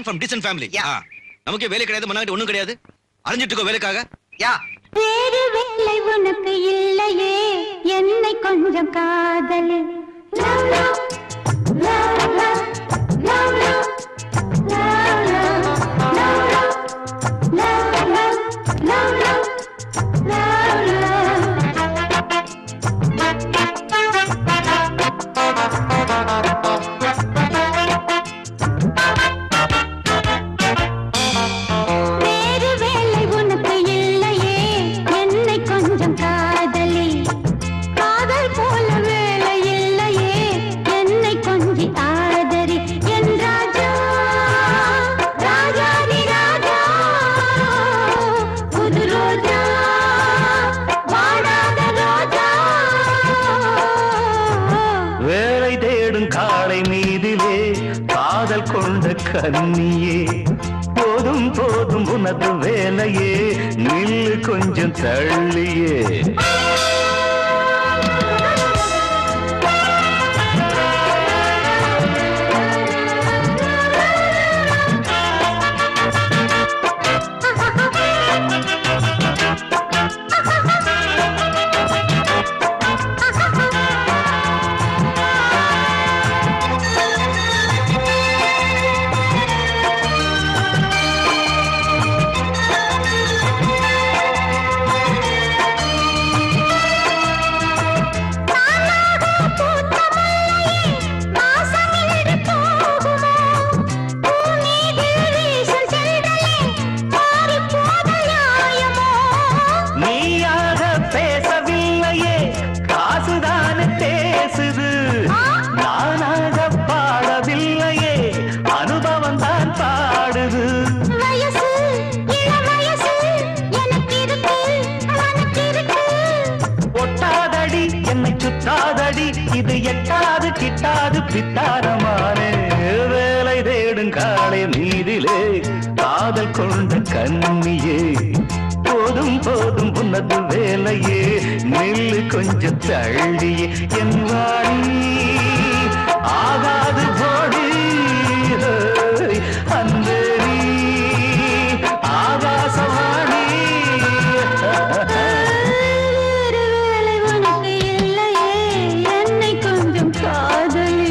from decent family. Yeah. நமக்கு வேலை கிடையாது, மண்ணாடி ஒண்ணும் கிடையாது. அலைஞ்சிட்டு இருக்கோம் வேலைக்காக. யா வேறு வேலை உனக்கு இல்லையே, என்னை கொஞ்சம் காதலி. Love, love, love, love, love, love, love, love, love, love, love, love, வேறு வேலை உனக்கு இல்லையே, என்னை கொஞ்சம் காதலி. காதல் போல வேலை இல்லையே, என்னை கொஞ்சி ஆதரி. என் ராஜா, ராஜாதி ராஜா, புது ரோஜா, வாடாத ரோஜா. வேலை தேடும் காளை மீதிலே காதல் கொண்ட கன்னியே, போதும் போதும் உனது வேலையே, நில்லு கொஞ்சம் தள்ளியே. நீயாக பேசவில்லையே, காசுதானே பேசுது. நானாக பாடவில்லையே, அனுபவம் தான் பாடுது. வயசு இளவயசு எனக்கு இருக்கு, உனக்கு இருக்கு. ஒட்டாதடி என்னை சுத்தாதடி, இது எட்டாது கிட்டாது பித்தாரமானே. வேலை தேடும் காளை மீதிலே காதல் கொண்ட கன்னியே, போதும் போதும் உனது வேலையே, நில்லு கொஞ்சம் தள்ளியே. என் வாடி ஆகாது போடி, அந்தரி ஆகாசவாணி. வேறு வேலை உனக்கு இல்லையே, என்னை கொஞ்சம் காதலி.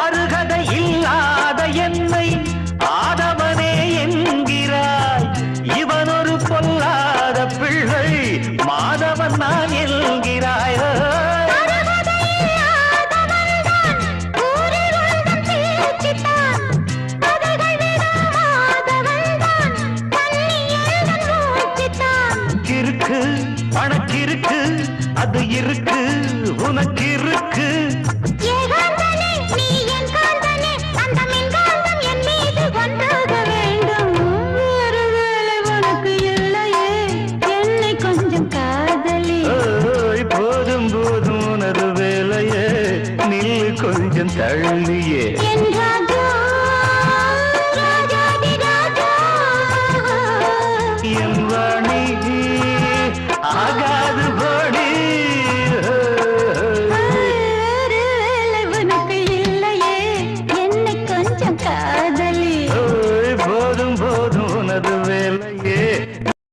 அருகதை இல்லாத என்னை ஆதவனே என்கிறாய். இவன் ஒரு பொல்லாத பிள்ளை, மாதவன் நான் என்கிறாய். கிறுக்கு பணக்கிருக்கு, அது இருக்கு உனக்கு இருக்கு. ஓய், போதும் போதும் உனது வேலையே, நில்லு கொஞ்சம் தள்ளியே. என்றால்